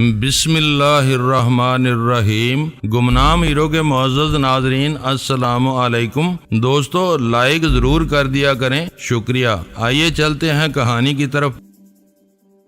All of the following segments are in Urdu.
بسم اللہ الرحمن الرحیم۔ گمنام ہیرو کے معزز ناظرین السلام علیکم۔ دوستو لائک ضرور کر دیا کریں، شکریہ۔ آئیے چلتے ہیں کہانی کی طرف۔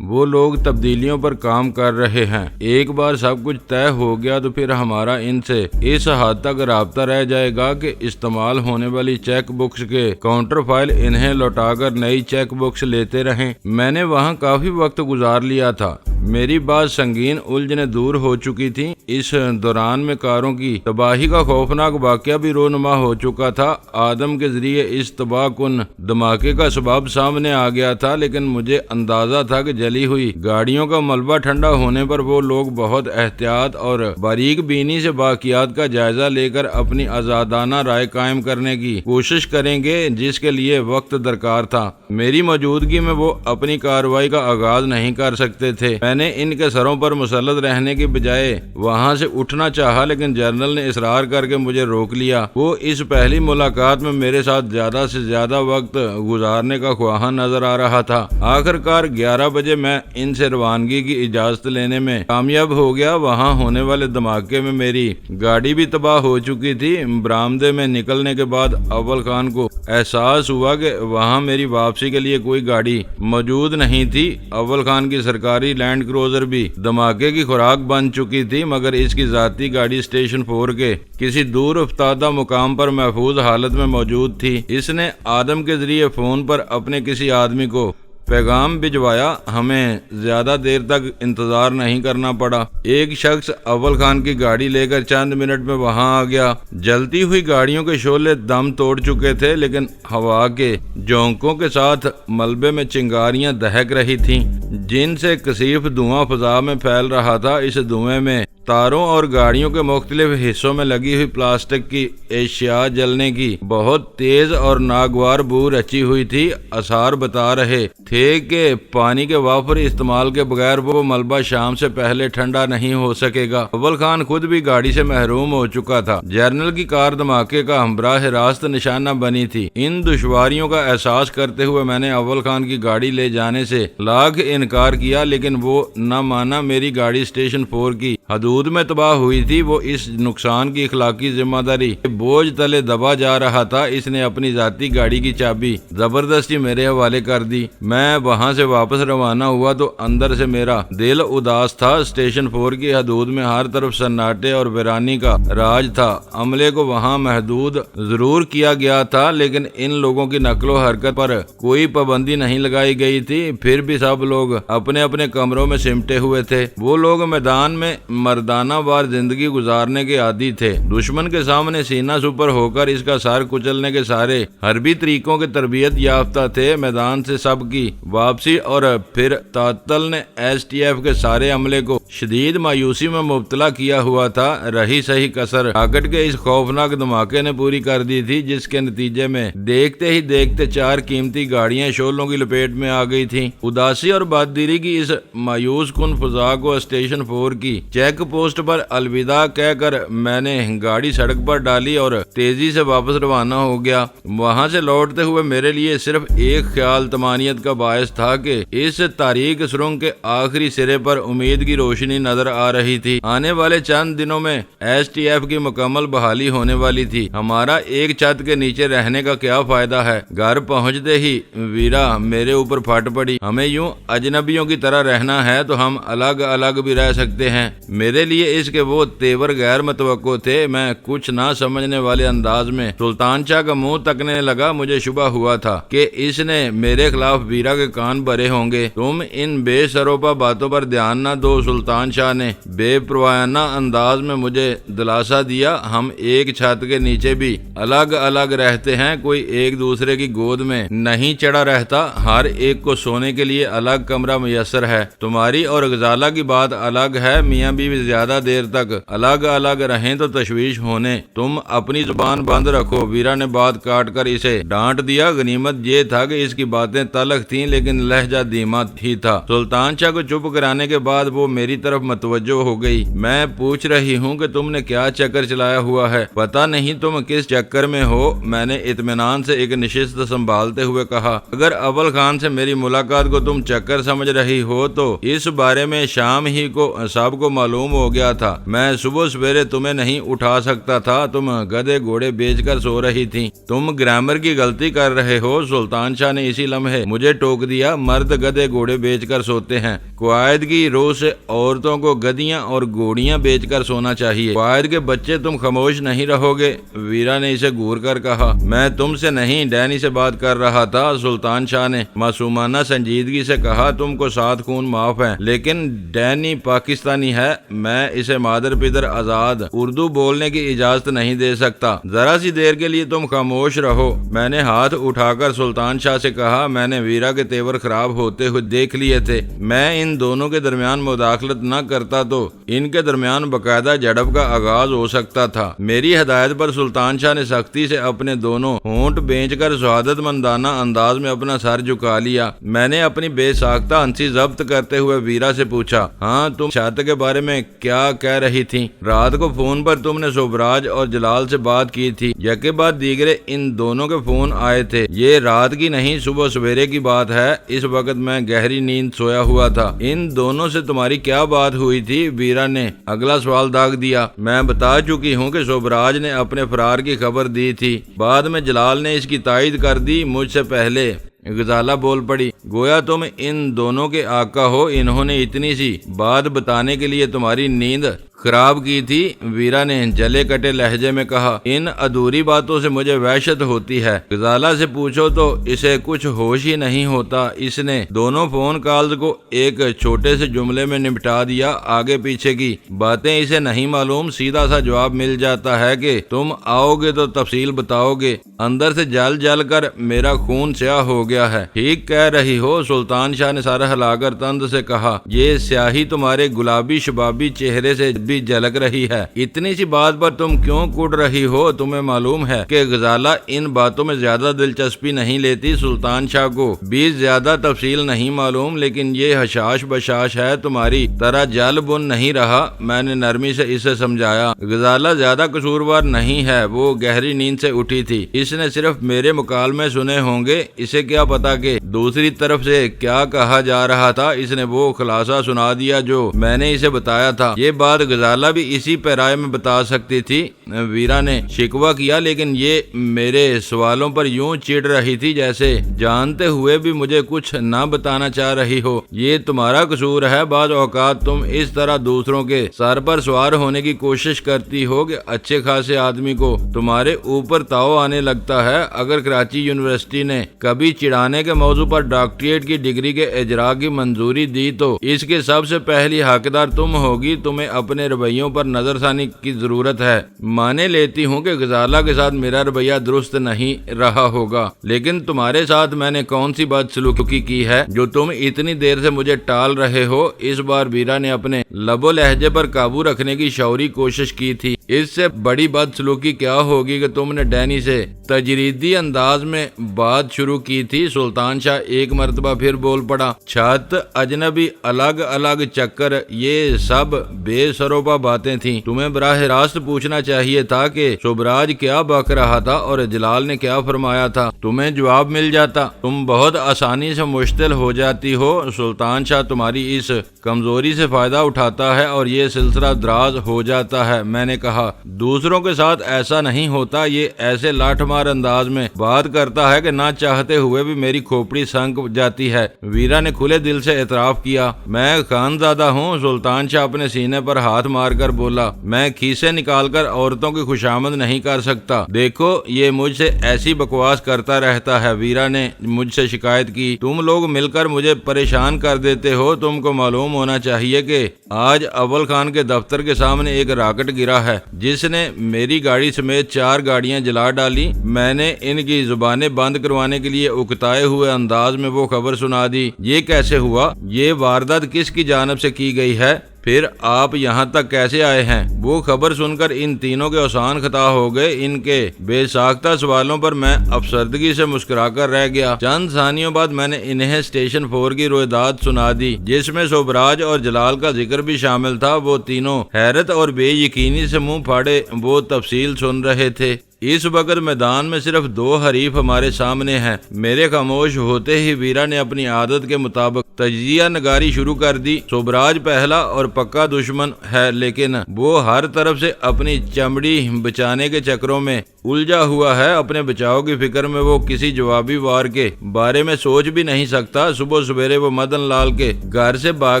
وہ لوگ تبدیلیوں پر کام کر رہے ہیں۔ ایک بار سب کچھ طے ہو گیا تو پھر ہمارا ان سے اس حد تک رابطہ رہ جائے گا کہ استعمال ہونے والی چیک بکس کے کاؤنٹر فائل انہیں لوٹا کر نئی چیک بکس لیتے رہیں۔ میں نے وہاں کافی وقت گزار لیا تھا۔ میری بعض سنگین الجھنیں دور ہو چکی تھیں۔ اس دوران میں کاروں کی تباہی کا خوفناک واقعہ بھی رونما ہو چکا تھا۔ آدم کے ذریعے اس تباہ کن دھماکے کا سبب سامنے آ گیا تھا، لیکن مجھے اندازہ تھا کہ جلی ہوئی گاڑیوں کا ملبہ ٹھنڈا ہونے پر وہ لوگ بہت احتیاط اور باریک بینی سے باقیات کا جائزہ لے کر اپنی آزادانہ رائے قائم کرنے کی کوشش کریں گے، جس کے لیے وقت درکار تھا۔ میری موجودگی میں وہ اپنی کارروائی کا آغاز نہیں کر سکتے تھے۔ میں نے ان کے سروں پر مسلط رہنے کی بجائے وہاں سے اٹھنا چاہا، لیکن جنرل نے اصرار کر کے مجھے روک لیا۔ وہ اس پہلی ملاقات میں میرے ساتھ زیادہ سے زیادہ وقت گزارنے کا خواہاں نظر آ رہا تھا۔ آخرکار 11 بجے میں ان سے روانگی کی اجازت لینے میں کامیاب ہو گیا۔ وہاں ہونے والے دھماکے میں میری گاڑی بھی تباہ ہو چکی تھی۔ برآمدے میں نکلنے کے بعد اول خان کو احساس ہوا کہ وہاں میری واپسی کے لیے کوئی گاڑی موجود نہیں تھی۔ اول خان کی سرکاری لینڈ کروزر بھی دھماکے کی خوراک بن چکی تھی، مگر اس کی ذاتی گاڑی اسٹیشن 4 کے کسی دور افتادہ مقام پر محفوظ حالت میں موجود تھی۔ اس نے آدم کے ذریعے فون پر اپنے کسی آدمی کو پیغام بھجوایا۔ ہمیں زیادہ دیر تک انتظار نہیں کرنا پڑا۔ ایک شخص اول خان کی گاڑی لے کر چند منٹ میں وہاں آ گیا۔ جلتی ہوئی گاڑیوں کے شعلے دم توڑ چکے تھے، لیکن ہوا کے جھونکوں کے ساتھ ملبے میں چنگاریاں دہک رہی تھیں، جن سے کثیف دھواں فضا میں پھیل رہا تھا۔ اس دھوئیں میں تاروں اور گاڑیوں کے مختلف حصوں میں لگی ہوئی پلاسٹک کی اشیاء جلنے کی بہت تیز اور ناگوار بو رچی ہوئی تھی۔ آثار بتا رہے تھے کہ پانی کے وافر استعمال کے بغیر وہ ملبہ شام سے پہلے ٹھنڈا نہیں ہو سکے گا۔ اول خان خود بھی گاڑی سے محروم ہو چکا تھا۔ جنرل کی کار دھماکے کا براہ راست نشانہ بنی تھی۔ ان دشواریوں کا احساس کرتے ہوئے میں نے اول خان کی گاڑی لے جانے سے لاکھ انکار کیا، لیکن وہ نہ مانا۔ میری گاڑی اسٹیشن 4 کی حدود میں تباہ ہوئی تھی۔ وہ اس نقصان کی اخلاقی ذمہ داری بوجھ تلے دبا جا رہا تھا۔ اس نے اپنی ذاتی گاڑی کی چابی زبردستی میرے حوالے کر دی۔ میں وہاں سے واپس روانہ ہوا تو اندر سے میرا دل اداس تھا۔ اسٹیشن 4 کی حدود میں ہر طرف سناٹے اور ویرانی کا راج تھا۔ عملے کو وہاں محدود ضرور کیا گیا تھا، لیکن ان لوگوں کی نقل و حرکت پر کوئی پابندی نہیں لگائی گئی تھی۔ پھر بھی سب لوگ اپنے اپنے کمروں میں سمٹے ہوئے تھے۔ وہ لوگ میدان میں مردانہ وار زندگی گزارنے کے عادی تھے۔ دشمن کے سامنے سینہ سپر ہو کر اس کا سر کچلنے کے سارے حربی طریقوں کے تربیت یافتہ تھے۔ میدان سے سب کی واپسی اور پھر تعطل نے ایس ٹی ایف کے سارے عملے کو شدید مایوسی میں مبتلا کیا ہوا تھا۔ رہی صحیح کسر آکٹ کے اس خوفناک دھماکے نے پوری کر دی تھی، جس کے نتیجے میں دیکھتے ہی دیکھتے 4 قیمتی گاڑیاں شعلوں کی لپیٹ میں آ گئی تھیں۔ اداسی اور باددلی کی اس مایوس کن فضا کو اسٹیشن 4 کی چیک پوسٹ پر الوداع کہہ کر میں نے گاڑی سڑک پر ڈالی اور تیزی سے واپس روانہ ہو گیا۔ وہاں سے لوٹتے ہوئے میرے لیے صرف ایک خیال طمانینت کا باعث تھا کہ اس تاریک سرنگ کے آخری سرے پر امید کی روشنی نظر آ رہی تھی۔ آنے والے چند دنوں میں ایس ٹی ایف کی مکمل بحالی ہونے والی تھی۔ ہمارا ایک چھت کے نیچے رہنے کا کیا فائدہ ہے؟ گھر پہنچتے ہی ویرا میرے اوپر پھٹ پڑی۔ ہمیں یوں اجنبیوں کی طرح رہنا ہے تو ہم الگ الگ بھی رہ سکتے ہیں۔ میرے لیے اس کے وہ تیور غیر متوقع تھے۔ میں کچھ نہ سمجھنے والے انداز میں سلطان شاہ کا منہ تکنے لگا۔ مجھے شبہ ہوا تھا کہ اس نے میرے خلاف ویرا کے کان بھرے ہوں گے۔ تم ان بے سروپا باتوں پر دھیان نہ دو، سلطان شاہ نے بے پروایانہ انداز میں مجھے دلاسا دیا۔ ہم ایک چھت کے نیچے بھی الگ الگ رہتے ہیں، کوئی ایک دوسرے کی گود میں نہیں چڑھا رہتا۔ ہر ایک کو سونے کے لیے الگ کمرہ میسر ہے۔ تمہاری اور غزالہ کی بات الگ ہے۔ میاں بیوی زیادہ دیر تک الگ الگ رہیں تو تشویش ہونے، تم اپنی زبان بند رکھو۔ ویرا نے بات کاٹ کر اسے ڈانٹ دیا۔ غنیمت یہ تھا کہ اس کی باتیں تلخ تھیں لیکن لہجہ دھیما ہی تھا۔ سلطان شاہ کو چپ کرانے کے بعد وہ میری طرف متوجہ ہو گئی۔ میں پوچھ رہی ہوں کہ تم نے کیا چکر چلایا ہوا ہے؟ پتہ نہیں تم کس چکر میں ہو، میں نے اطمینان سے ایک نشست سنبھالتے ہوئے کہا۔ اگر اول خان سے میری ملاقات کو تم چکر سمجھ رہی ہو تو اس بارے میں شام ہی کو سب کو معلوم ہو گیا تھا۔ میں صبح سویرے تمہیں نہیں اٹھا سکتا تھا، تم گدھے گھوڑے بیچ کر سو رہی تھی۔ تم گرامر کی غلطی کر رہے ہو۔ سلطان شاہ نے اسی لمحے مجھے ٹوک دیا۔ مرد گدھے گھوڑے بیچ کر سوتے ہیں، قواعد کی روح سے عورتوں کو گدیاں اور گھوڑیاں بیچ کر سونا چاہیے۔ قواعد کے بچے تم خاموش نہیں رہو گے؟ ویرا نے اسے گھور کر کہا۔ میں تم سے نہیں، ڈینی سے بات کر رہا تھا۔ سلطان شاہ نے معصومانہ سنجیدگی سے کہا۔ تم کو 7 خون معاف ہے لیکن ڈینی پاکستانی ہے، میں اسے مادر پدر آزاد اردو بولنے کی اجازت نہیں دے سکتا۔ ذرا سی دیر کے لیے تم خاموش رہو۔ میں نے ہاتھ اٹھا کر سلطان شاہ سے کہا۔ میں نے ویرا کے تیور خراب ہوتے ہوئے دیکھ لیے تھے، میں ان دونوں کے درمیان مداخلت نہ کرتا تو ان کے درمیان باقاعدہ جھڑپ کا آغاز ہو سکتا تھا۔ میری ہدایت پر سلطان شاہ نے سختی سے اپنے دونوں ہونٹ بینچ کر سعادت مندانہ انداز میں اپنا سر جھکا لیا۔ میں نے اپنی بے ساختہ ہنسی ضبط کرتے ہوئے ویرا سے پوچھا، ہاں تم چھت کے بارے میں کیا کہہ رہی تھی؟ رات کو فون پر تم نے شوبراج اور جلال سے بات کی تھی، یکے بعد دیگرے ان دونوں کے فون آئے تھے۔ یہ رات کی نہیں، صبح سویرے کی بات ہے۔ اس وقت میں گہری نیند سویا ہوا تھا۔ ان دونوں سے تمہاری کیا بات ہوئی تھی؟ ویرا نے اگلا سوال داغ دیا۔ میں بتا چکی ہوں کہ شوبراج نے اپنے فرار کی خبر دی تھی، بعد میں جلال نے اس کی تائید کر دی، مجھ سے پہلے۔ غزالہ بول پڑی، گویا تم ان دونوں کے آقا ہو، انہوں نے اتنی سی بات بتانے کے لیے تمہاری نیند خراب کی تھی؟ ویرا نے جلے کٹے لہجے میں کہا۔ ان ادھوری باتوں سے مجھے وحشت ہوتی ہے۔ غزالہ سے پوچھو تو اسے کچھ ہوش ہی نہیں ہوتا۔ اس نے دونوں فون کالز کو ایک چھوٹے سے جملے میں نپٹا دیا۔ آگے پیچھے کی باتیں اسے نہیں معلوم، سیدھا سا جواب مل جاتا ہے کہ تم آؤ گے تو تفصیل بتاؤ گے۔ اندر سے جل جل کر میرا خون سیاہ ہو گیا ہے۔ ٹھیک کہہ رہی ہو، سلطان شاہ نے سر ہلا کر تند سے کہا۔ یہ سیاہی تمہارے گلابی شبابی چہرے سے بھی جھلک رہی ہے۔ اتنی سی بات پر تم کیوں کڑ رہی ہو؟ تمہیں معلوم ہے کہ غزالہ ان باتوں میں زیادہ دلچسپی نہیں لیتی۔ سلطان شاہ کو بھی زیادہ تفصیل نہیں معلوم، لیکن یہ حشاش بشاش ہے، تمہاری طرح جل بن نہیں رہا۔ میں نے نرمی سے اسے سمجھایا۔ غزالہ زیادہ قصوروار نہیں ہے، وہ گہری نیند سے اٹھی تھی۔ اس نے صرف میرے مکالمے سنے ہوں گے، اسے کیا پتا کہ دوسری طرف سے کیا کہا جا رہا تھا۔ اس نے وہ خلاصہ سنا دیا جو میں نے اسے بتایا تھا۔ یہ بات غزالہ بھی اسی پیرائے میں بتا سکتی تھی۔ ویرا نے شکوہ کیا، لیکن یہ میرے سوالوں پر یوں چڑ رہی تھی جیسے جانتے ہوئے بھی مجھے کچھ نہ بتانا چاہ رہی ہو۔ یہ تمہارا قصور ہے، بعض اوقات تم اس طرح دوسروں کے سر پر سوار ہونے کی کوشش کرتی ہو کہ اچھے خاصے آدمی کو تمہارے اوپر تاؤ آنے لگتا ہے۔ اگر کراچی یونیورسٹی نے کبھی چڑھانے کے موضوع پر ڈاکٹریٹ کی ڈگری کے اجرا کی منظوری دی تو اس کے سب سے پہلی حقدار تم ہوگی۔ تمہیں اپنے رویوں پر نظر ثانی کی ضرورت ہے۔ مانے لیتی ہوں کہ غزالہ کے ساتھ میرا رویہ درست نہیں رہا ہوگا، لیکن تمہارے ساتھ میں نے کون سی بدسلوکی کی ہے جو تم اتنی دیر سے مجھے ٹال رہے ہو؟ اس بار ویرا نے اپنے لب و لہجے پر قابو رکھنے کی شعوری کوشش کی تھی۔ اس سے بڑی بدسلوکی کیا ہوگی کہ تم نے ڈینی سے تجریدی انداز میں بات شروع کی تھی۔ سلطان شاہ ایک مرتبہ پھر بول پڑا۔ چھت، اجنبی، الگ الگ چکر، یہ سب بے سروپا باتیں تھیں۔ تمہیں براہ راست پوچھنا چاہیے تھا کہ شوبراج کیا بک رہا تھا اور جلال نے کیا فرمایا تھا، تمہیں جواب مل جاتا۔ تم بہت آسانی سے مشتعل ہو جاتی ہو۔ سلطان شاہ تمہاری اس کمزوری سے فائدہ اٹھاتا ہے اور یہ سلسلہ دراز ہو جاتا ہے۔ میں نے کہا، دوسروں کے ساتھ ایسا نہیں ہوتا، یہ ایسے لاٹھ مار انداز میں بات کرتا ہے کہ نہ چاہتے ہوئے بھی میری کھوپڑی سنک جاتی ہے۔ ویرا نے کھلے دل سے اعتراف کیا۔ میں خانزادہ ہوں۔ سلطان شاہ اپنے سینے پر ہاتھ مار کر بولا۔ میں کھیسے نکال کر عورتوں کی خوشامد نہیں کر سکتا۔ دیکھو، یہ مجھ سے ایسی بکواس کرتا رہتا ہے۔ ویرا نے مجھ سے شکایت کی۔ تم لوگ مل کر مجھے پریشان کر دیتے ہو۔ تم کو معلوم ہونا چاہیے کہ آج اول خان کے دفتر کے سامنے ایک راکٹ گرا ہے جس نے میری گاڑی سمیت 4 گاڑیاں جلا ڈالی۔ میں نے ان کی زبانیں بند کروانے کے لیے اکتائے ہوئے انداز میں وہ خبر سنا دی۔ یہ کیسے ہوا؟ یہ واردات کس کی جانب سے کی گئی ہے؟ پھر آپ یہاں تک کیسے آئے ہیں؟ وہ خبر سن کر ان تینوں کے اوسان خطا ہو گئے۔ ان کے بے ساختہ سوالوں پر میں افسردگی سے مسکرا کر رہ گیا۔ چند ثانیوں بعد میں نے انہیں اسٹیشن 4 کی رویداد سنا دی، جس میں سوبراج اور جلال کا ذکر بھی شامل تھا۔ وہ تینوں حیرت اور بے یقینی سے منہ پھاڑے وہ تفصیل سن رہے تھے۔ اس وقت میدان میں صرف 2 حریف ہمارے سامنے ہیں۔ میرے خاموش ہوتے ہی ویرا نے اپنی عادت کے مطابق تجزیہ نگاری شروع کر دی۔ سوبراج پہلا اور پکا دشمن ہے، لیکن وہ ہر طرف سے اپنی چمڑی بچانے کے چکروں میں الجھا ہوا ہے۔ اپنے بچاؤ کی فکر میں وہ کسی جوابی وار کے بارے میں سوچ بھی نہیں سکتا۔ صبح سویرے وہ مدن لال کے گھر سے بھاگ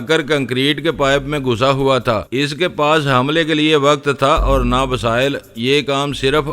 کر کنکریٹ کے پائپ میں گھسا ہوا تھا۔ اس کے پاس حملے کے لیے وقت تھا اور نہ وسائل۔ یہ کام صرف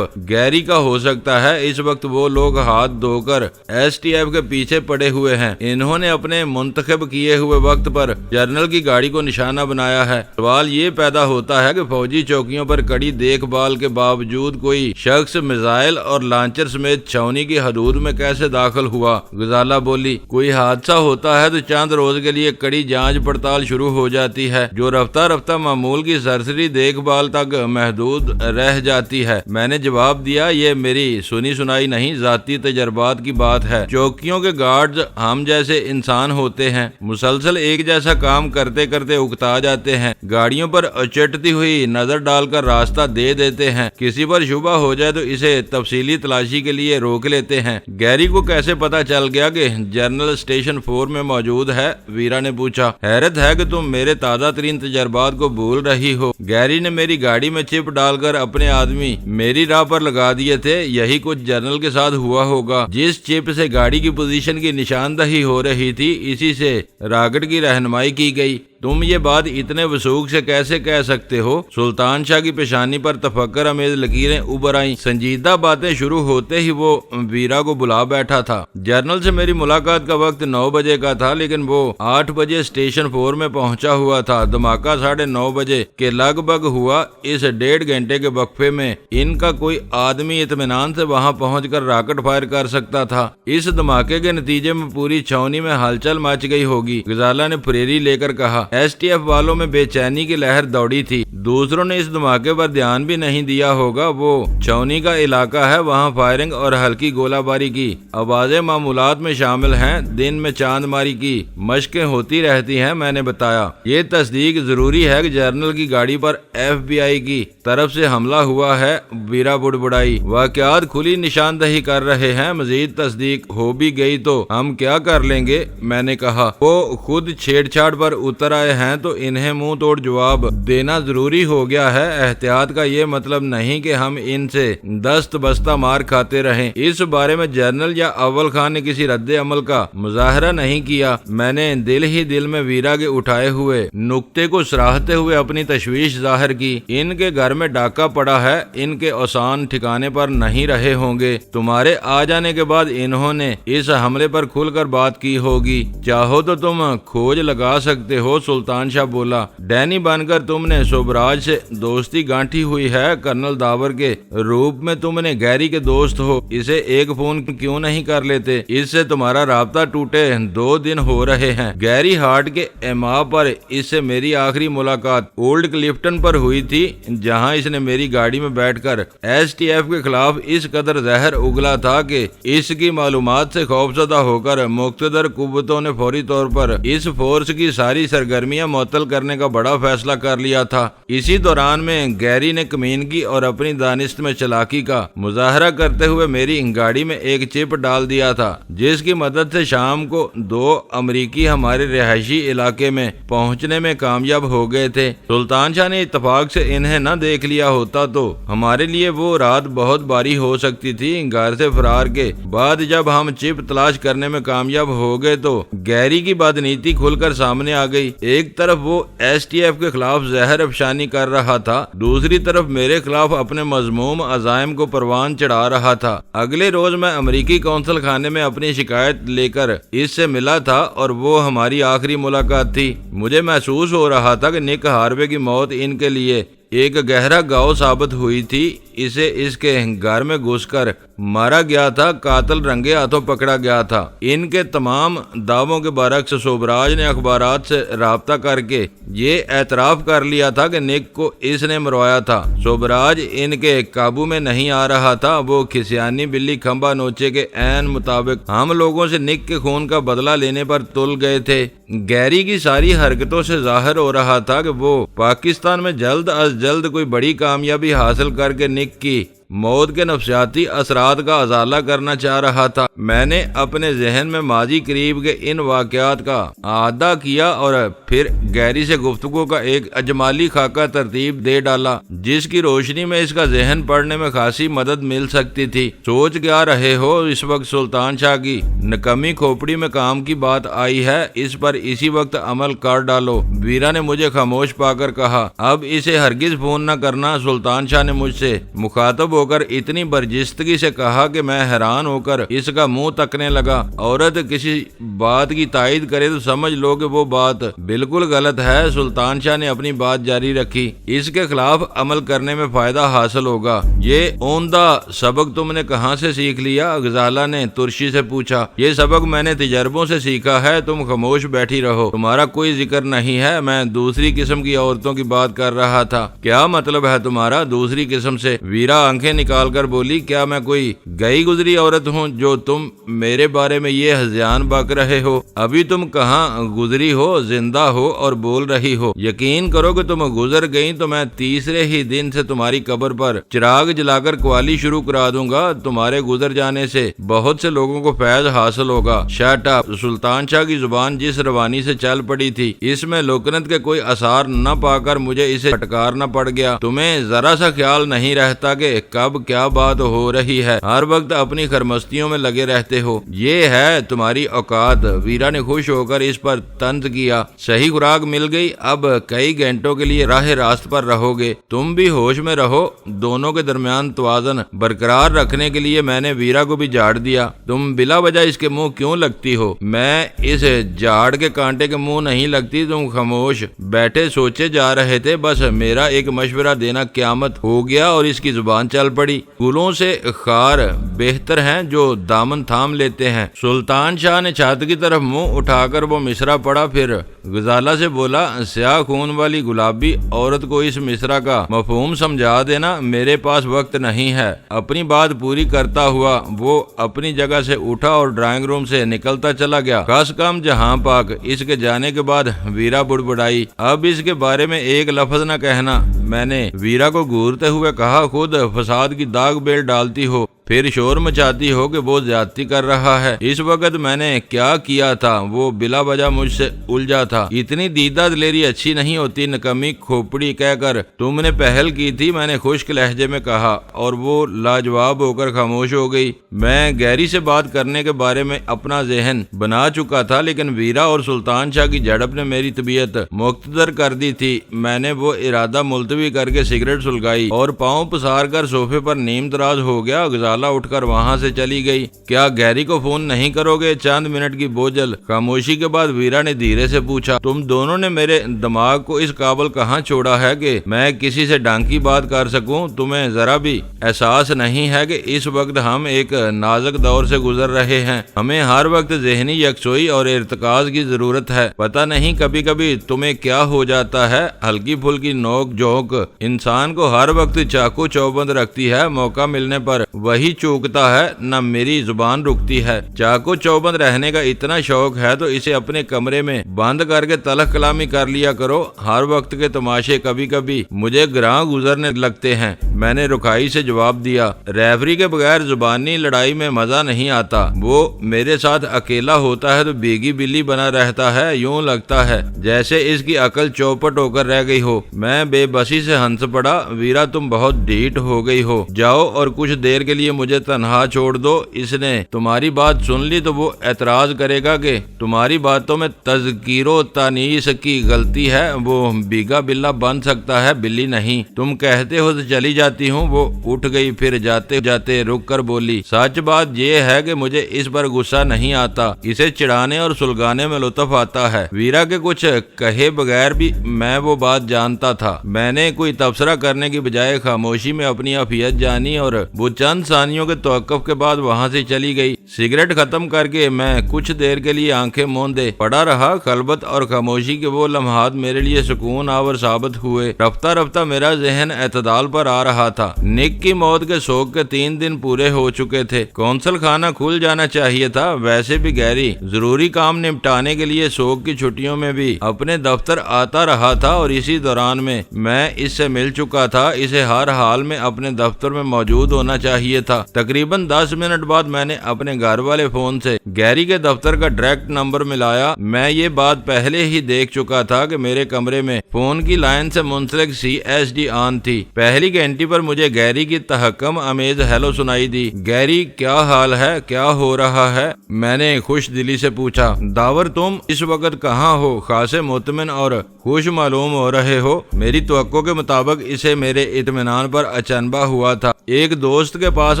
گیری کا ہو سکتا ہے۔ اس وقت وہ لوگ ہاتھ دھو کر ایس ٹی ایف کے پیچھے پڑے ہوئے ہیں۔ انہوں نے اپنے منتخب کیے ہوئے وقت پر جنرل کی گاڑی کو نشانہ بنایا ہے۔ سوال یہ پیدا ہوتا ہے کہ فوجی چوکیوں پر کڑی دیکھ بھال کے باوجود کوئی شخص میزائل اور لانچر سمیت چھاؤنی کی حدود میں کیسے داخل ہوا؟ غزالہ بولی، کوئی حادثہ ہوتا ہے تو چند روز کے لیے کڑی جانچ پڑتال شروع ہو جاتی ہے، جو رفتہ رفتہ معمول کی سرسری دیکھ بھال تک محدود رہ جاتی ہے۔ میں نے جواب دیا، یہ میری سنی سنائی نہیں، ذاتی تجربات کی بات ہے۔ چوکیوں کے گارڈز ہم جیسے انسان ہوتے ہیں، مسلسل ایک جیسا کام کرتے کرتے اکتا جاتے ہیں، گاڑیوں پر اچٹتی ہوئی نظر ڈال کر راستہ دے دیتے ہیں، کسی پر شبہ ہو جائے تو اسے تفصیلی تلاشی کے لیے روک لیتے ہیں۔ گیری کو کیسے پتا چل گیا کہ جنرل اسٹیشن 4 میں موجود ہے؟ ویرا نے پوچھا۔ حیرت ہے کہ تم میرے تازہ ترین تجربات کو بھول رہی ہو۔ گیری نے میری گاڑی میں چپ ڈال کر اپنے آدمی میری راہ پر لگا دیے تھے۔ یہی کچھ جنرل کے ساتھ ہوا ہوگا۔ جس چپ سے گاڑی کی پوزیشن کی نشاندہی ہو رہی تھی، اسی سے راکٹ کی رہنمائی کی گئی۔ تم یہ بات اتنے وثوق سے کیسے کہہ سکتے ہو؟ سلطان شاہ کی پیشانی پر تفکر امیز لکیریں ابھر آئیں۔ سنجیدہ باتیں شروع ہوتے ہی وہ ویرا کو بلا بیٹھا تھا۔ جنرل سے میری ملاقات کا وقت 9 بجے کا تھا، لیکن وہ 8 بجے اسٹیشن 4 میں پہنچا ہوا تھا۔ دھماکہ 9:30 بجے کے لگ بھگ ہوا۔ اس 1.5 گھنٹے کے وقفے میں ان کا کوئی آدمی اطمینان سے وہاں پہنچ کر راکٹ فائر کر سکتا تھا۔ اس دھماکے کے نتیجے میں پوری چھاؤنی میں ہلچل مچ گئی ہوگی، غزالہ نے پھریری لے کر کہا۔ ایس ٹی ایف والوں میں بے چینی کی لہر دوڑی تھی۔ دوسروں نے اس دھماکے پر دھیان بھی نہیں دیا ہوگا۔ وہ چھاؤنی کا علاقہ ہے، وہاں فائرنگ اور ہلکی گولہ باری کی آوازیں معمولات میں شامل ہیں۔ دن میں چاند ماری کی مشقیں ہوتی رہتی ہیں، میں نے بتایا۔ یہ تصدیق ضروری ہے کہ جنرل کی گاڑی پر FBI کی طرف سے حملہ ہوا ہے، ویرا بڑبڑائی۔ واقعات کھلی نشاندہی کر رہے ہیں، مزید تصدیق ہو بھی گئی تو ہم کیا کر لیں گے؟ میں نے کہا۔ وہ خود چھیڑ چھاڑ پر اتر آئے ہیں تو انہیں منہ توڑ جواب دینا ضروری ہو گیا ہے۔ احتیاط کا یہ مطلب نہیں کہ ہم ان سے دست بستہ مار کھاتے رہیں۔ اس بارے میں جنرل یا اول خان نے کسی رد عمل کا مظاہرہ نہیں کیا۔ میں نے دل ہی دل میں ویرا کے اٹھائے ہوئے نقطے کو سراہتے ہوئے اپنی تشویش ظاہر کی۔ ان کے گھر میں ڈاکہ پڑا ہے، ان کے اوسان ٹھکانے پر نہیں رہے ہوں گے۔ تمہارے آ جانے کے بعد انہوں نے اس حملے پر کھل کر بات کی ہوگی۔ چاہو تو تم کھوج لگا سکتے ہو، سلطان شاہ بولا۔ ڈینی بن کر تم نے سوبراج سے دوستی گانٹھی ہوئی ہے، کرنل داور کے روپ میں تم نے گیری کے دوست ہو۔ اسے ایک فون کیوں نہیں کر لیتے؟ اس سے تمہارا رابطہ ٹوٹے 2 دن ہو رہے ہیں۔ گیری ہارٹ کے اماں پر اس سے میری آخری ملاقات اولڈ کلفٹن پر ہوئی تھی، جہاں اس نے میری گاڑی میں بیٹھ کر ایس ٹی ایف کے خلاف اس قدر زہر اگلا تھا کہ اس کی معلومات سے خوفزدہ ہو کر مقتدر قوتوں نے فوری طور پر اس فورس کی ساری سرگرمیاں معطل کرنے کا بڑا فیصلہ کر لیا تھا۔ اسی دوران میں گیری نے کمینگی اور اپنی دانست میں چلاکی کا مظاہرہ کرتے ہوئے میری گاڑی میں ایک چپ ڈال دیا تھا، جس کی مدد سے شام کو 2 امریکی ہمارے رہائشی علاقے میں پہنچنے میں کامیاب ہو گئے تھے۔ سلطان شاہ نے اتفاق سے انہیں نہ دیکھ لیا ہوتا تو ہمارے لیے وہ رات بہت باری ہو سکتی تھی۔ گھر سے فرار کے بعد جب ہم چپ تلاش کرنے میں کامیاب ہو گئے تو گیری کی بدنیتی کھل کر سامنے آ گئی۔ ایک طرف وہ ایس ٹی ایف کے خلاف زہر افشانی کر رہا تھا، دوسری طرف میرے خلاف اپنے مذموم عزائم کو پروان چڑھا رہا تھا۔ اگلے روز میں امریکی قونصل خانے میں اپنی شکایت لے کر اس سے ملا تھا اور وہ ہماری آخری ملاقات تھی۔ مجھے محسوس ہو رہا تھا کہ نک ہاروے کی موت ان کے لیے ایک گہرا گاؤں ثابت ہوئی تھی، اسے اس کے گھر میں گھس کر مارا گیا تھا، قاتل رنگے ہاتھوں پکڑا گیا تھا۔ ان کے تمام دعووں کے برعکس شوبراج نے اخبارات سے رابطہ کر کے یہ اعتراف کر لیا تھا کہ نک کو اس نے مروایا تھا۔ شوبراج ان کے قابو میں نہیں آ رہا تھا، وہ کھسیانی بلی کھمبا نوچے کے عین مطابق ہم لوگوں سے نک کے خون کا بدلہ لینے پر تل گئے تھے۔ گیری کی ساری حرکتوں سے ظاہر ہو رہا تھا کہ وہ پاکستان میں جلد از جلد کوئی بڑی کامیابی حاصل کر کے نک کی موت کے نفسیاتی اثرات کا ازالہ کرنا چاہ رہا تھا۔ میں نے اپنے ذہن میں ماضی قریب کے ان واقعات کا اعادہ کیا اور پھر گیری سے گفتگو کا ایک اجمالی خاکہ ترتیب دے ڈالا، جس کی روشنی میں اس کا ذہن پڑھنے میں خاصی مدد مل سکتی تھی۔ سوچ کیا رہے ہو؟ اس وقت سلطان شاہ کی نکمی کھوپڑی میں کام کی بات آئی ہے، اس پر اسی وقت عمل کر ڈالو۔ ویرا نے مجھے خاموش پا کر کہا، اب اسے ہرگز فون نہ کرنا۔ سلطان شاہ نے مجھ سے مخاطب ہو کر اتنی برجستگی سے کہا کہ میں حیران ہو کر اس کا منہ تکنے لگا۔ عورت کسی بات کی تائید کرے تو سمجھ لو کہ وہ بات بالکل غلط ہے۔ سلطان شاہ نے اپنی بات جاری رکھی، اس کے خلاف عمل کرنے میں فائدہ حاصل ہوگا۔ یہ عمدہ سبق تم نے کہاں سے سیکھ لیا؟ غزالہ نے ترشی سے پوچھا۔ یہ سبق میں نے تجربوں سے سیکھا ہے، تم خاموش بیٹھی رہو، تمہارا کوئی ذکر نہیں ہے۔ میں دوسری قسم کی عورتوں کی بات کر رہا تھا۔ کیا مطلب ہے تمہارا دوسری قسم سے؟ ویرا آنکھیں نکال کر بولی، کیا میں کوئی گئی گزری عورت ہوں جو تم میرے بارے میں یہ ہذیان بک رہے ہو؟ ابھی تم کہاں گزری ہو، زندہ ہو اور بول رہی ہو۔ یقین کرو کہ تم گزر گئی تو میں تیسرے ہی دن سے تمہاری قبر پر چراغ جلا کر قوالی شروع کرا دوں گا۔ تمہارے گزر جانے سے بہت سے لوگوں کو فیض حاصل ہوگا۔ Shut up! سلطان شاہ کی زبان جس روانی سے چل پڑی تھی، اس میں لکنت کے کوئی اثار نہ پا کر مجھے اسے پھٹکارنا پڑ گیا۔ تمہیں ذرا سا خیال نہیں رہتا کہ کب کیا بات ہو رہی ہے؟ ہر وقت اپنی خرمستیوں میں لگے رہتے ہو۔ یہ ہے تمہاری اوقات۔ ویرا نے خوش ہو کر اس پر طنز کیا۔ صحیح خوراک مل گئی، اب کئی گھنٹوں کے لیے راہ راست پر رہو گے۔ تم بھی ہوش میں رہو۔ دونوں کے درمیان توازن برقرار رکھنے کے لیے میں نے ویرا کو بھی جھاڑ دیا۔ تم بلا وجہ اس کے منہ کیوں لگتی ہو؟ میں اس جھاڑ کے کانٹے کے منہ نہیں لگتی۔ تم خاموش بیٹھے سوچے جا رہے تھے، بس میرا ایک مشورہ دینا قیامت ہو گیا اور اس کی زبان چل پڑی۔ گلوں سے خار بہتر ہیں جو دامن تھام لیتے ہیں۔ سلطان شاہ نے چھات کی طرف منہ اٹھا کر وہ مصرع پڑھا، پھر غزالہ سے بولا، سیاہ خون والی گلابی عورت کو اس مصرع کا مفہوم سمجھا دینا۔ میرے پاس وقت نہیں ہے۔ اپنی بات پوری کرتا ہوا وہ اپنی جگہ سے اٹھا اور ڈرائنگ روم سے نکلتا چلا گیا۔ خاص کام جہاں پاک! اس کے جانے کے بعد ویرا بڑبڑائی، اب اس کے بارے میں ایک لفظ نہ کہنا۔ میں نے ویرا کو گھورتے ہوئے کہا، خود فساد کی داغ بیل ڈالتی ہو، پھر شور مچاتی ہو کہ وہ زیادتی کر رہا ہے۔ اس وقت میں نے کیا کیا تھا؟ وہ بلا وجہ مجھ سے الجھا تھا۔ اتنی دیدہ دلیری اچھی نہیں ہوتی، نکمی کھوپڑی کہہ کر تم نے پہل کی تھی، میں نے خشک لہجے میں کہا، اور وہ لاجواب ہو کر خاموش ہو گئی۔ میں گیری سے بات کرنے کے بارے میں اپنا ذہن بنا چکا تھا، لیکن ویرا اور سلطان شاہ کی جھڑپ نے میری طبیعت مقتدر کر دی تھی۔ میں نے وہ ارادہ ملتوی کر کے سگریٹ سلگائی اور پاؤں پسار کر صوفے پر نیم دراز ہو گیا۔ غزالہ اٹھ کر وہاں سے چلی گئی۔ کیا گیری کو فون نہیں کرو گے؟ چند منٹ کی بوجھل خاموشی کے بعد ویرا نے دھیرے سے پوچھا، تم دونوں نے میرے دماغ کو اس قابل کہاں چھوڑا ہے کہ میں کسی سے ڈانکی بات کر سکوں؟ تمہیں ذرا بھی احساس نہیں ہے کہ اس وقت ہم ایک نازک دور سے گزر رہے ہیں؟ ہمیں ہر وقت ذہنی یکسوئی اور ارتکاز کی ضرورت ہے۔ پتہ نہیں کبھی کبھی تمہیں کیا ہو جاتا ہے، ہلکی پھلکی نوک جھونک انسان کو ہر وقت چاقو چوبند رکھتی ہے۔ موقع ملنے پر وہی چوکتا ہے، نہ میری زبان رکتی ہے۔ چاقو چوبند رہنے کا اتنا شوق ہے تو اسے اپنے کمرے میں بند کر کے تلخ کلامی کر لیا کرو۔ ہر وقت کے تماشے کبھی کبھی مجھے گراں گزرنے لگتے ہیں۔ میں نے رکھائی سے جواب دیا، ریفری کے بغیر زبانی لڑائی میں مزہ نہیں آتا۔ وہ میرے ساتھ اکیلا ہوتا ہے تو بیگی بلی بنا رہتا ہے، یوں لگتا ہے جیسے اس کی عقل چوپٹ ہو کر رہ گئی ہو۔ میں بے بسی سے ہنس پڑا، ویرا تم بہت ڈھیٹ ہو گئی ہو، جاؤ اور کچھ دیر کے لیے مجھے تنہا چھوڑ دو۔ اس نے تمہاری بات سن لی تو وہ اعتراض کرے گا کہ تمہاری باتوں میں تذکیر و تانیث کی غلطی ہے، وہ بیگا بلا بن سکتا ہے، بلی نہیں۔ تم کہتے ہو تو چلی جاتی ہوں۔ وہ اٹھ گئی، پھر جاتے جاتے رک کر بولی، سچ بات یہ ہے کہ مجھے اس پر غصہ نہیں آتا، اسے چڑھانے اور سلگانے میں لطف آتا ہے۔ ویرا کے کچھ کہے بغیر بھی میں وہ بات جانتا تھا۔ میں نے کوئی تبصرہ کرنے کی بجائے خاموشی میں اپنی عافیت جانی اور وہ چند ثانیوں کے توقف کے بعد وہاں سے چلی گئی۔ سگریٹ ختم کر کے میں کچھ دیر کے لیے آنکھیں موندے پڑا رہا۔ خلوت اور خاموشی کے وہ لمحات میرے لیے سکون آور ثابت ہوئے۔ رفتہ رفتہ میرا ذہن اعتدال پر آ رہا تھا۔ نک کی موت کے سوگ کے 3 دن پورے ہو چکے تھے۔ کونسل خانہ کھل جانا چاہیے تھا۔ ویسے بھی گیری ضروری کام نپٹانے کے لیے سوگ کی چھٹیوں میں بھی اپنے دفتر آتا رہا تھا اور اسی دوران میں اس سے مل چکا تھا۔ اسے ہر حال میں اپنے دفتر میں موجود ہونا چاہیے تھا۔ تقریباً 10 منٹ بعد میں نے اپنے گھر والے فون سے گیری کے دفتر کا ڈائریکٹ نمبر ملایا۔ میں یہ بات پہلے ہی دیکھ چکا تھا کہ میرے کمرے میں فون کی لائن سے منسلک CSD آن تھی۔ پہلی گھنٹی پر مجھے گیری کی تحکم امیز ہیلو سنائی دی۔ گیری کیا حال ہے؟ کیا ہو رہا ہے؟ میں نے خوش دلی سے پوچھا۔ داور تم اس وقت کہاں ہو؟ خاصے مطمئن اور خوش معلوم ہو رہے ہو۔ میری توقع کے مطابق اسے میرے اطمینان پر اچنبا ہوا تھا۔ ایک دوست کے پاس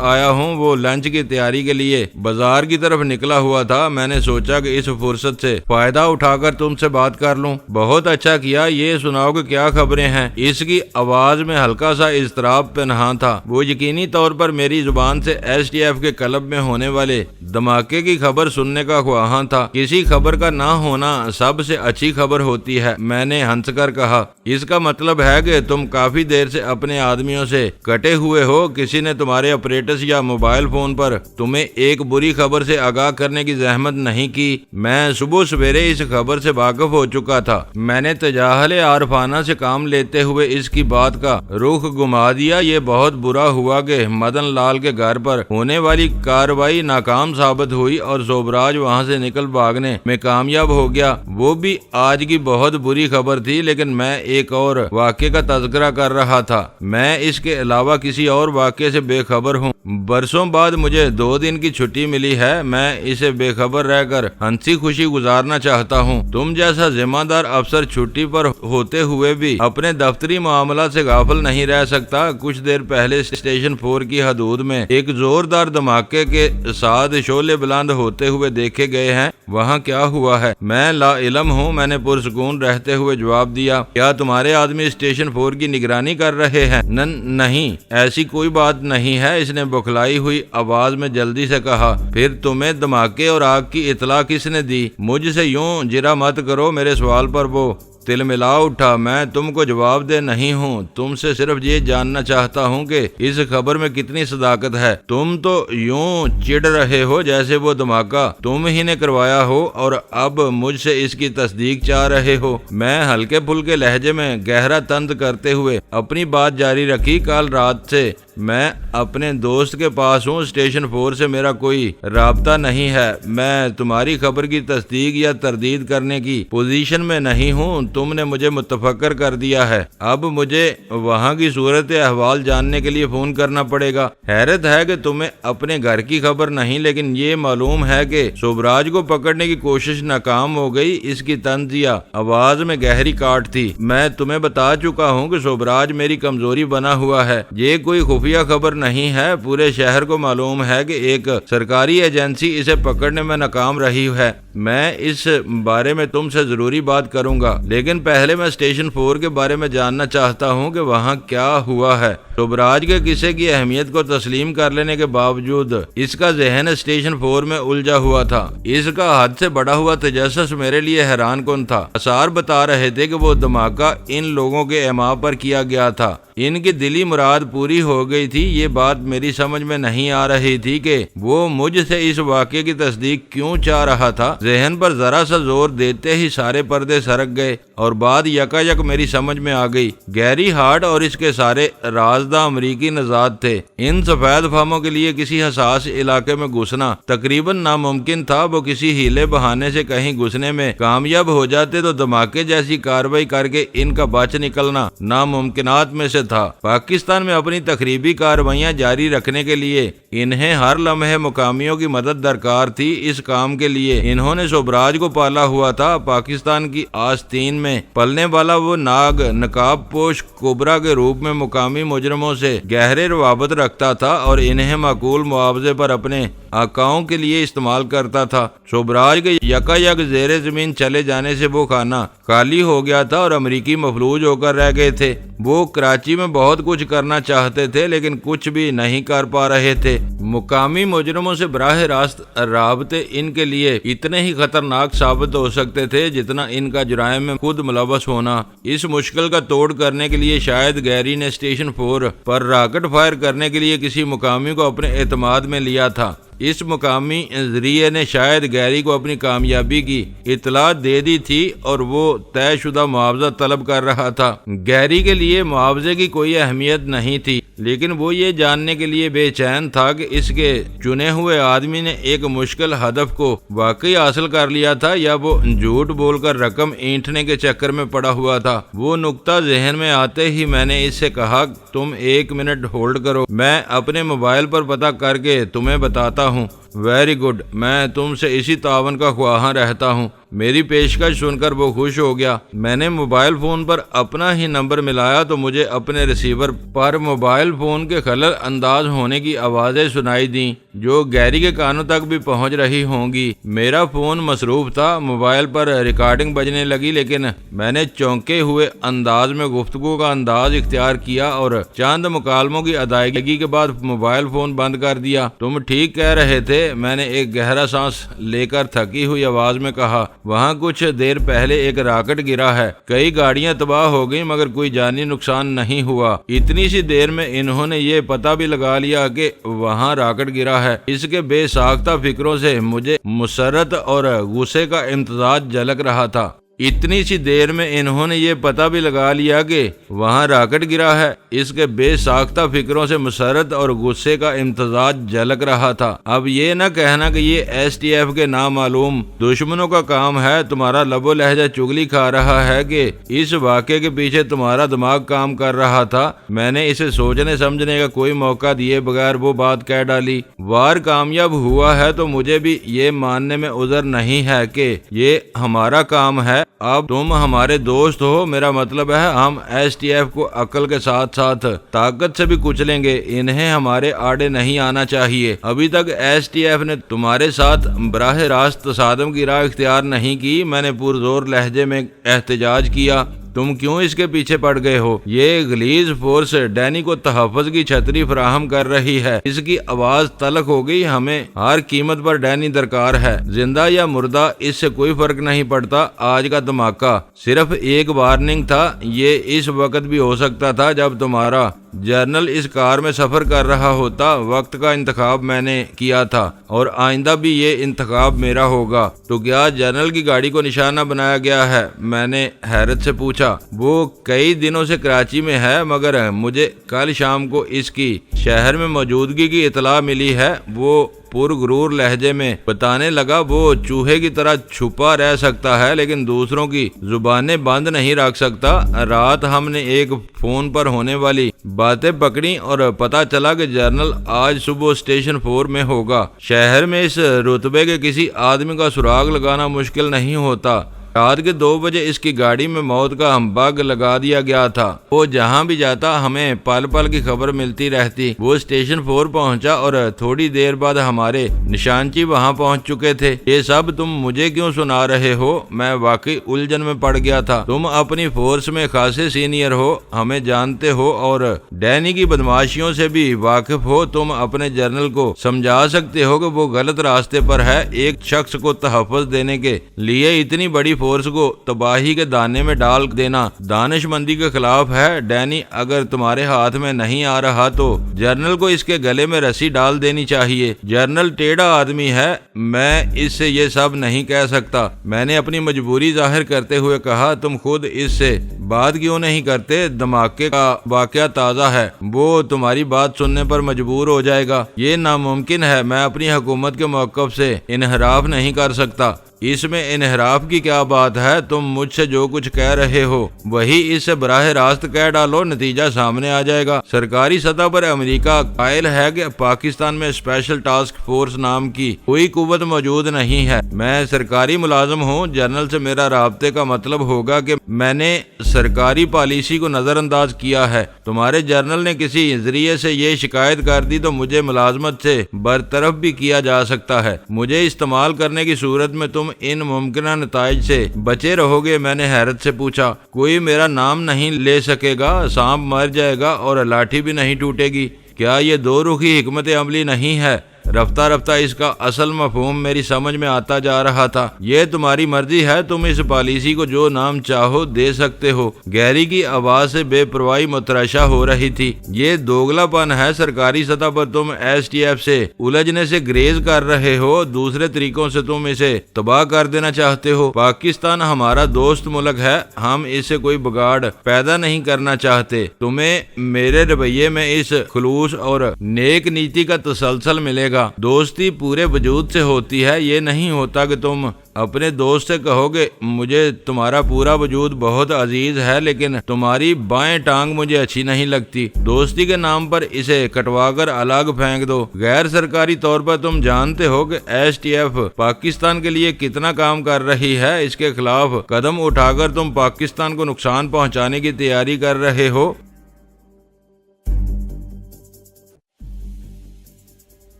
آیا ہوں، وہ لنچ کی تیاری کے لیے بازار کی طرف نکلا ہوا تھا۔ میں نے سوچا کہ اس فرصت سے فائدہ اٹھا کر تم سے بات کر لوں۔ بہت اچھا کیا۔ یہ سناؤ کہ کیا خبریں ہیں؟ اس کی آواز میں ہلکا سا اضطراب پنہاں تھا۔ وہ یقینی طور پر میری زبان سے STF کے کلب میں ہونے والے دھماکے کی خبر سننے کا خواہاں تھا۔ کسی خبر کا نہ ہونا سب سے اچھی خبر ہوتی ہے، میں نے ہنس کر کہا۔ اس کا مطلب ہے کہ تم کافی دیر سے اپنے آدمیوں سے کٹے ہوئے ہو۔ کسی نے تمہارے اپریٹس یا موبائل فون پر تمہیں ایک بری خبر سے آگاہ کرنے کی زحمت نہیں کی؟ میں صبح سویرے اس خبر سے واقف ہو چکا تھا۔ میں نے تجاہل عارفانہ سے کام لیتے ہوئے اس کی بات کا رخ گما دیا۔ یہ بہت برا ہوا کہ مدن لال کے گھر پر ہونے والی کارروائی ناکام ثابت ہوئی اور سوبراج وہاں سے نکل بھاگنے میں کامیاب ہو گیا۔ وہ بھی آج کی بہت بری خبر تھی، لیکن میں ایک اور واقعے کا تذکرہ کر رہا تھا۔ میں اس کے علاوہ کسی اور واقعے سے بے خبر ہوں۔ برسوں بعد مجھے 2 دن کی چھٹی ملی ہے۔ میں اسے بے خبر رہ کر ہنسی خوشی گزارنا چاہتا ہوں۔ تم جیسا ذمہ دار افسر چھٹی پر ہوتے ہوئے بھی اپنے دفتری معاملات سے غافل نہیں رہ سکتا۔ کچھ دیر پہلے اسٹیشن 4 کی حدود میں ایک زوردار دھماکے کے ساتھ شعلے بلند ہوتے ہوئے دیکھے گئے ہیں۔ وہاں کیا ہوا ہے؟ میں لا علم ہوں، میں نے پرسکون رہتے ہوئے جواب دیا۔ کیا تمہارے آدمی اسٹیشن 4 کی نگرانی کر رہے ہیں؟ نہیں، ایسی کوئی بات نہیں ہے، اس نے بکھلائی ہوئی آواز میں جلدی سے کہا۔ پھر تمہیں دھماکے اور آگ کی اطلاع کس نے دی؟ مجھ سے یوں جرا مت کرو۔ میرے سوال پر وہ تل ملا اٹھا۔ میں تم کو جواب دہ نہیں ہوں، تم سے صرف یہ جاننا چاہتا ہوں کہ اس خبر میں کتنی صداقت ہے۔ تم تو یوں چڑ رہے ہو جیسے وہ دھماکہ تم ہی نے کروایا ہو اور اب مجھ سے اس کی تصدیق چاہ رہے ہو۔ میں ہلکے پھلکے لہجے میں گہرا طنز کرتے ہوئے اپنی بات جاری رکھی۔ کل رات سے میں اپنے دوست کے پاس ہوں، اسٹیشن 4 سے میرا کوئی رابطہ نہیں ہے۔ میں تمہاری خبر کی تصدیق یا تردید کرنے کی پوزیشن میں نہیں ہوں۔ تم نے مجھے متفکر کر دیا ہے۔ اب مجھے وہاں کی صورت احوال جاننے کے لیے فون کرنا پڑے گا۔ حیرت ہے کہ تمہیں اپنے گھر کی خبر نہیں، لیکن یہ معلوم ہے کہ سوبراج کو پکڑنے کی کوشش ناکام ہو گئی۔ اس کی طنزیہ آواز میں گہری کاٹ تھی۔ میں تمہیں بتا چکا ہوں کہ سوبراج میری کمزوری بنا ہوا ہے۔ یہ کوئی خفیہ خبر نہیں ہے، پورے شہر کو معلوم ہے کہ ایک سرکاری ایجنسی اسے پکڑنے میں ناکام رہی ہے۔ میں اس بارے میں تم سے ضروری بات کروں گا، لیکن پہلے میں اسٹیشن 4 کے بارے میں جاننا چاہتا ہوں کہ وہاں کیا ہوا ہے۔ سوبراج کے قصے کی اہمیت کو تسلیم کر لینے کے باوجود اس کا ذہن اسٹیشن 4 میں الجھا ہوا تھا۔ اس کا حد سے بڑا ہوا تجسس میرے لیے حیران کن تھا۔ آثار بتا رہے تھے کہ وہ دھماکہ ان لوگوں کے اعماء پر کیا گیا تھا۔ ان کی دلی مراد پوری ہو گئی تھی۔ یہ بات میری سمجھ میں نہیں آ رہی تھی کہ وہ مجھ سے اس واقعے کی تصدیق کیوں چاہ رہا تھا۔ ذہن پر ذرا سا زور دیتے ہی سارے پردے سرک گئے اور بات یکایک میری سمجھ میں آ گئی۔ گیری ہارٹ اور اس کے سارے رازداں امریکی نژاد تھے۔ ان سفید فاموں کے لیے کسی حساس علاقے میں گھسنا تقریباً ناممکن تھا۔ وہ کسی ہیلے بہانے سے کہیں گھسنے میں کامیاب ہو جاتے تو دھماکے جیسی کارروائی کر کے ان کا بچ نکلنا ناممکنات میں سے تھا۔ پاکستان میں اپنی تخریبی کارروائیاں جاری رکھنے کے لیے انہیں ہر لمحے مقامیوں کی مدد درکار تھی۔ اس کام کے لیے انہوں نے سوبراج کو پالا ہوا تھا۔ پاکستان کی آستین میں پلنے والا وہ ناگ نقاب پوش کوبرا کے روپ میں مقامی مجرموں سے گہرے روابط رکھتا تھا اور انہیں معقول معاوضے پر اپنے آقاؤں کے لیے استعمال کرتا تھا۔ سوبراج کے یکا یک زیر زمین چلے جانے سے وہ خانہ خالی ہو گیا تھا اور امریکی مفلوج ہو کر رہ گئے تھے۔ وہ کراچی میں بہت کچھ کرنا چاہتے تھے لیکن کچھ بھی نہیں کر پا رہے تھے۔ مقامی مجرموں سے براہ راست رابطے ان کے لیے اتنے ہی خطرناک ثابت ہو سکتے تھے جتنا ان کا جرائم میں خود ملوث ہونا۔ اس مشکل کا توڑ کرنے کے لیے شاید گیری نے اسٹیشن 4 پر راکٹ فائر کرنے کے لیے کسی مقامی کو اپنے اعتماد میں لیا تھا۔ اس مقامی ذریعے نے شاید گیری کو اپنی کامیابی کی اطلاع دے دی تھی اور وہ طے شدہ معاوضہ طلب کر رہا تھا۔ گیری کے لیے معاوضے کی کوئی اہمیت نہیں تھی لیکن وہ یہ جاننے کے لیے بے چین تھا کہ اس کے چنے ہوئے آدمی نے ایک مشکل ہدف کو واقعی حاصل کر لیا تھا یا وہ جھوٹ بول کر رقم اینٹھنے کے چکر میں پڑا ہوا تھا۔ وہ نقطہ ذہن میں آتے ہی میں نے اس سے کہا تم 1 منٹ ہولڈ کرو، میں اپنے موبائل پر پتہ کر کے تمہیں بتاتا ہوں۔ ویری گڈ، میں تم سے اسی تعاون کا خواہاں رہتا ہوں۔ میری پیشکش سن کر وہ خوش ہو گیا۔ میں نے موبائل فون پر اپنا ہی نمبر ملایا تو مجھے اپنے ریسیور پر موبائل فون کے خلل انداز ہونے کی آوازیں سنائی دیں جو گیری کے کانوں تک بھی پہنچ رہی ہوں گی۔ میرا فون مصروف تھا، موبائل پر ریکارڈنگ بجنے لگی لیکن میں نے چونکے ہوئے انداز میں گفتگو کا انداز اختیار کیا اور چند مکالموں کی ادائیگی کے بعد موبائل فون بند کر دیا۔ تم ٹھیک کہہ رہے تھے، میں نے ایک گہرا سانس لے کر تھکی ہوئی آواز میں کہا۔ وہاں کچھ دیر پہلے ایک راکٹ گرا ہے، کئی گاڑیاں تباہ ہو گئی مگر کوئی جانی نقصان نہیں ہوا۔ اتنی سی دیر میں انہوں نے یہ پتہ بھی لگا لیا کہ وہاں راکٹ گرا ہے۔ اس کے بے ساختہ فکروں سے مجھے مسرت اور غصے کا امتزاج جھلک رہا تھا۔ اتنی سی دیر میں انہوں نے یہ پتہ بھی لگا لیا کہ وہاں راکٹ گرا ہے۔ اس کے بے ساختہ فکروں سے مسرت اور غصے کا امتزاج جھلک رہا تھا۔ اب یہ نہ کہنا کہ یہ ایس ٹی ایف کے نامعلوم دشمنوں کا کام ہے۔ تمہارا لب و لہجہ چگلی کھا رہا ہے کہ اس واقعے کے پیچھے تمہارا دماغ کام کر رہا تھا۔ میں نے اسے سوچنے سمجھنے کا کوئی موقع دیے بغیر وہ بات کہہ ڈالی۔ وار کامیاب ہوا ہے تو مجھے بھی یہ ماننے میں عذر نہیں ہے کہ یہ ہمارا کام ہے۔ اب تم ہمارے دوست ہو، میرا مطلب ہے ہم ایس ٹی ایف کو عقل کے ساتھ ساتھ طاقت سے بھی کچلیں گے۔ انہیں ہمارے آڑے نہیں آنا چاہیے۔ ابھی تک ایس ٹی ایف نے تمہارے ساتھ براہ راست تصادم کی راہ اختیار نہیں کی۔ میں نے پرزور لہجے میں احتجاج کیا۔ تم کیوں اس کے پیچھے پڑ گئے ہو؟ یہ غلیظ فورس ڈینی کو تحفظ کی چھتری فراہم کر رہی ہے۔ اس کی آواز تلخ ہو گئی۔ ہمیں ہر قیمت پر ڈینی درکار ہے، زندہ یا مردہ اس سے کوئی فرق نہیں پڑتا۔ آج کا دھماکہ صرف ایک وارننگ تھا۔ یہ اس وقت بھی ہو سکتا تھا جب تمہارا جنرل اس کار میں سفر کر رہا ہوتا۔ وقت کا انتخاب میں نے کیا تھا اور آئندہ بھی یہ انتخاب میرا ہوگا۔ تو کیا جنرل کی گاڑی کو نشانہ بنایا گیا ہے؟ میں نے حیرت سے پوچھا۔ وہ کئی دنوں سے کراچی میں ہے مگر مجھے کل شام کو اس کی شہر میں موجودگی کی اطلاع ملی ہے۔ وہ پرغرور لہجے میں بتانے لگا۔ وہ چوہے کی طرح چھپا رہ سکتا ہے لیکن دوسروں کی زبانیں بند نہیں رکھ سکتا۔ رات ہم نے ایک فون پر ہونے والی باتیں پکڑی اور پتہ چلا کہ جنرل آج صبح اسٹیشن 4 میں ہوگا۔ شہر میں اس رتبے کے کسی آدمی کا سراغ لگانا مشکل نہیں ہوتا۔ رات کے 2 بجے اس کی گاڑی میں موت کا ہمبگ لگا دیا گیا تھا۔ وہ جہاں بھی جاتا ہمیں پل پل کی خبر ملتی رہتی۔ وہ اسٹیشن 4 پہنچا اور تھوڑی دیر بعد ہمارے نشانچی وہاں پہنچ چکے تھے۔ یہ سب تم مجھے کیوں سنا رہے ہو؟ میں واقعی الجھن میں پڑ گیا تھا۔ تم اپنی فورس میں خاصے سینئر ہو، ہمیں جانتے ہو اور ڈینی کی بدماشیوں سے بھی واقف ہو۔ تم اپنے جنرل کو سمجھا سکتے ہو کہ وہ غلط راستے پر ہے۔ ایک شخص کو تحفظ دینے کے لیے اتنی بڑی فورس کو تباہی کے دانے میں ڈال دینا دانش مندی کے خلاف ہے۔ ڈینی اگر تمہارے ہاتھ میں نہیں آ رہا تو جنرل کو اس کے گلے میں رسی ڈال دینی چاہیے۔ جنرل ٹیڑھا آدمی ہے، میں اس سے یہ سب نہیں کہہ سکتا۔ میں نے اپنی مجبوری ظاہر کرتے ہوئے کہا تم خود اس سے بات کیوں نہیں کرتے؟ دھماکے کا واقعہ تازہ ہے، وہ تمہاری بات سننے پر مجبور ہو جائے گا۔ یہ ناممکن ہے، میں اپنی حکومت کے موقف سے انحراف نہیں کر سکتا۔ اس میں انحراف کی کیا بات ہے؟ تم مجھ سے جو کچھ کہہ رہے ہو وہی اس سے براہ راست کہہ ڈالو، نتیجہ سامنے آ جائے گا۔ سرکاری سطح پر امریکہ قائل ہے کہ پاکستان میں اسپیشل ٹاسک فورس نام کی کوئی قوت موجود نہیں ہے۔ میں سرکاری ملازم ہوں، جنرل سے میرا رابطے کا مطلب ہوگا کہ میں نے سرکاری پالیسی کو نظر انداز کیا ہے۔ تمہارے جنرل نے کسی ذریعے سے یہ شکایت کر دی تو مجھے ملازمت سے برطرف بھی کیا جا سکتا ہے۔ مجھے استعمال کرنے کی صورت میں تم ان ممکنہ نتائج سے بچے رہو گے۔ میں نے حیرت سے پوچھا، کوئی میرا نام نہیں لے سکے گا، سانپ مر جائے گا اور لاٹھی بھی نہیں ٹوٹے گی؟ کیا یہ دو رخی حکمت عملی نہیں ہے؟ رفتہ رفتہ اس کا اصل مفہوم میری سمجھ میں آتا جا رہا تھا۔ یہ تمہاری مرضی ہے، تم اس پالیسی کو جو نام چاہو دے سکتے ہو۔ گیری کی آواز سے بے پرواہی متراشا ہو رہی تھی۔ یہ دوگلا پن ہے، سرکاری سطح پر تم ایس ٹی ایف سے الجھنے سے گریز کر رہے ہو، دوسرے طریقوں سے تم اسے تباہ کر دینا چاہتے ہو۔ پاکستان ہمارا دوست ملک ہے، ہم اس سے کوئی بگاڑ پیدا نہیں کرنا چاہتے۔ تمہیں میرے رویے میں اس خلوص اور نیک نیتی کا تسلسل ملے گا۔ دوستی پورے وجود سے ہوتی ہے، یہ نہیں ہوتا کہ تم اپنے دوست سے کہو گے مجھے تمہارا پورا وجود بہت عزیز ہے لیکن تمہاری بائیں ٹانگ مجھے اچھی نہیں لگتی۔ دوستی کے نام پر اسے کٹوا کر الگ پھینک دو۔ غیر سرکاری طور پر تم جانتے ہو کہ ایس ٹی ایف پاکستان کے لیے کتنا کام کر رہی ہے۔ اس کے خلاف قدم اٹھا کر تم پاکستان کو نقصان پہنچانے کی تیاری کر رہے ہو۔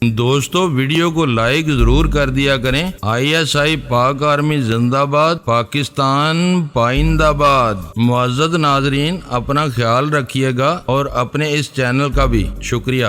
دوستو ویڈیو کو لائک ضرور کر دیا کریں۔ ISI پاک آرمی زندہ باد، پاکستان پائندہ باد۔ معزز ناظرین، اپنا خیال رکھیے گا اور اپنے اس چینل کا بھی شکریہ۔